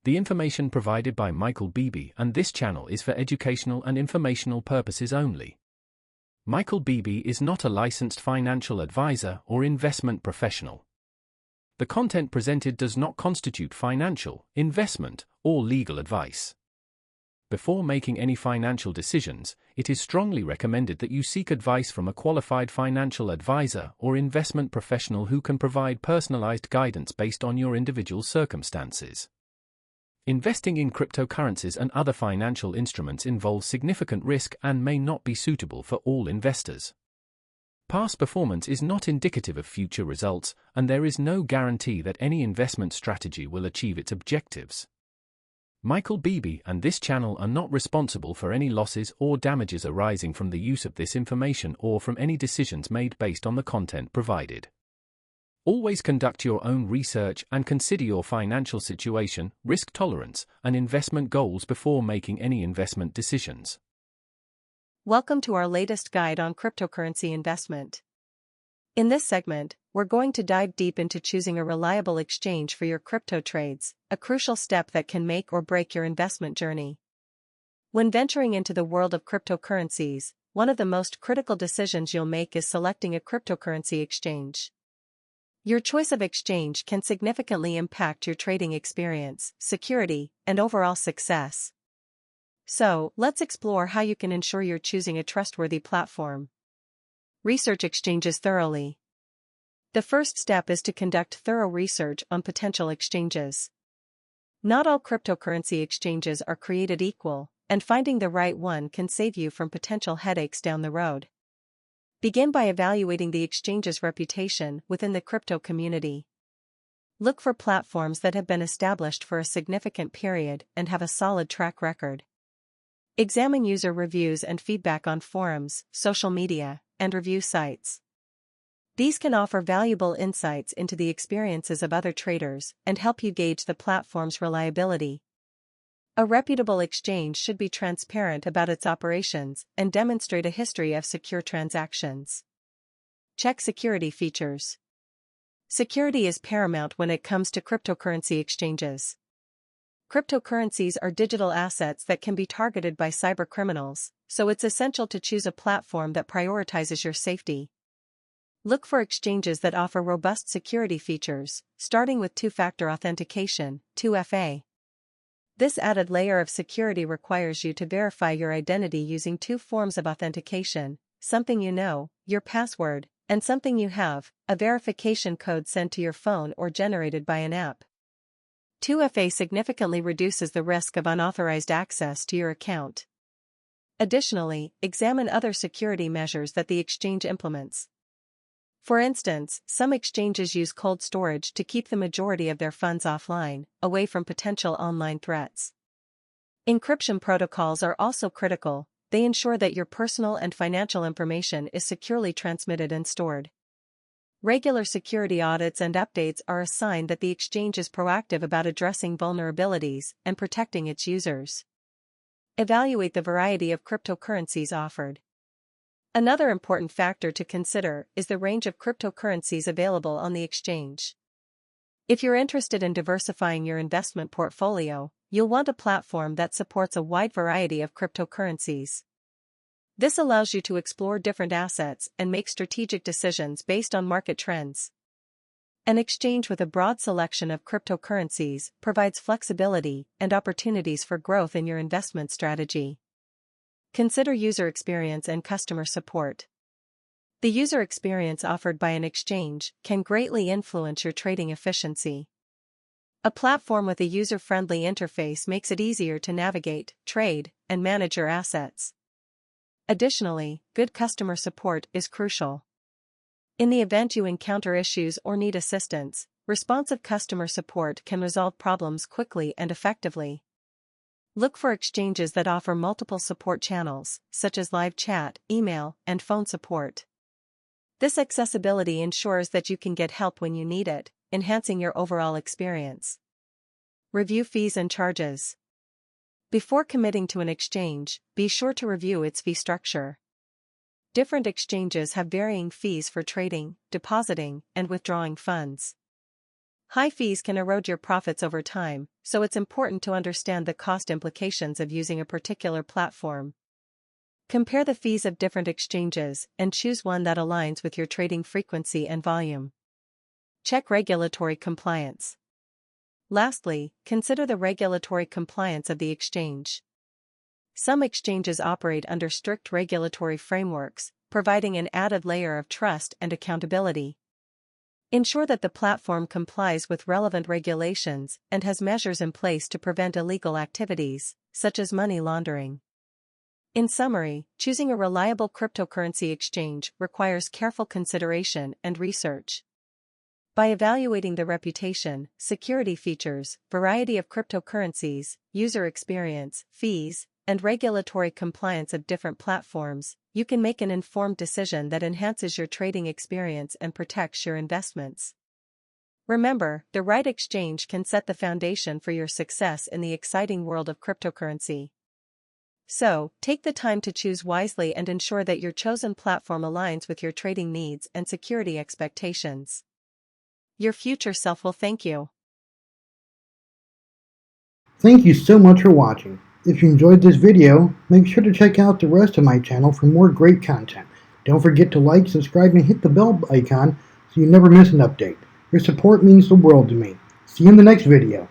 The information provided by Michael Beebe and this channel is for educational and informational purposes only. Michael Beebe is not a licensed financial advisor or investment professional. The content presented does not constitute financial, investment, or legal advice. Before making any financial decisions, it is strongly recommended that you seek advice from a qualified financial advisor or investment professional who can provide personalized guidance based on your individual circumstances. Investing in cryptocurrencies and other financial instruments involves significant risk and may not be suitable for all investors. Past performance is not indicative of future results, and there is no guarantee that any investment strategy will achieve its objectives. Michael Beebe and this channel are not responsible for any losses or damages arising from the use of this information or from any decisions made based on the content provided. Always conduct your own research and consider your financial situation, risk tolerance, and investment goals before making any investment decisions. Welcome to our latest guide on cryptocurrency investment. In this segment, we're going to dive deep into choosing a reliable exchange for your crypto trades, a crucial step that can make or break your investment journey. When venturing into the world of cryptocurrencies, one of the most critical decisions you'll make is selecting a cryptocurrency exchange. Your choice of exchange can significantly impact your trading experience, security, and overall success. So, let's explore how you can ensure you're choosing a trustworthy platform. Research exchanges thoroughly. The first step is to conduct thorough research on potential exchanges. Not all cryptocurrency exchanges are created equal, and finding the right one can save you from potential headaches down the road. Begin by evaluating the exchange's reputation within the crypto community. Look for platforms that have been established for a significant period and have a solid track record. Examine user reviews and feedback on forums, social media, and review sites. These can offer valuable insights into the experiences of other traders and help you gauge the platform's reliability. A reputable exchange should be transparent about its operations and demonstrate a history of secure transactions. Check security features. Security is paramount when it comes to cryptocurrency exchanges. Cryptocurrencies are digital assets that can be targeted by cybercriminals, so it's essential to choose a platform that prioritizes your safety. Look for exchanges that offer robust security features, starting with two-factor authentication, 2FA. This added layer of security requires you to verify your identity using two forms of authentication, something you know, your password, and something you have, a verification code sent to your phone or generated by an app. 2FA significantly reduces the risk of unauthorized access to your account. Additionally, examine other security measures that the exchange implements. For instance, some exchanges use cold storage to keep the majority of their funds offline, away from potential online threats. Encryption protocols are also critical. They ensure that your personal and financial information is securely transmitted and stored. Regular security audits and updates are a sign that the exchange is proactive about addressing vulnerabilities and protecting its users. Evaluate the variety of cryptocurrencies offered. Another important factor to consider is the range of cryptocurrencies available on the exchange. If you're interested in diversifying your investment portfolio, you'll want a platform that supports a wide variety of cryptocurrencies. This allows you to explore different assets and make strategic decisions based on market trends. An exchange with a broad selection of cryptocurrencies provides flexibility and opportunities for growth in your investment strategy. Consider user experience and customer support. The user experience offered by an exchange can greatly influence your trading efficiency. A platform with a user-friendly interface makes it easier to navigate, trade, and manage your assets. Additionally, good customer support is crucial. In the event you encounter issues or need assistance, responsive customer support can resolve problems quickly and effectively. Look for exchanges that offer multiple support channels, such as live chat, email, and phone support. This accessibility ensures that you can get help when you need it, enhancing your overall experience. Review fees and charges. Before committing to an exchange, be sure to review its fee structure. Different exchanges have varying fees for trading, depositing, and withdrawing funds. High fees can erode your profits over time, so it's important to understand the cost implications of using a particular platform. Compare the fees of different exchanges and choose one that aligns with your trading frequency and volume. Check regulatory compliance. Lastly, consider the regulatory compliance of the exchange. Some exchanges operate under strict regulatory frameworks, providing an added layer of trust and accountability. Ensure that the platform complies with relevant regulations and has measures in place to prevent illegal activities, such as money laundering. In summary, choosing a reliable cryptocurrency exchange requires careful consideration and research. By evaluating the reputation, security features, variety of cryptocurrencies, user experience, fees, and regulatory compliance of different platforms, you can make an informed decision that enhances your trading experience and protects your investments. Remember, the right exchange can set the foundation for your success in the exciting world of cryptocurrency. So, take the time to choose wisely and ensure that your chosen platform aligns with your trading needs and security expectations. Your future self will thank you. Thank you so much for watching. If you enjoyed this video, make sure to check out the rest of my channel for more great content. Don't forget to like, subscribe, and hit the bell icon so you never miss an update. Your support means the world to me. See you in the next video.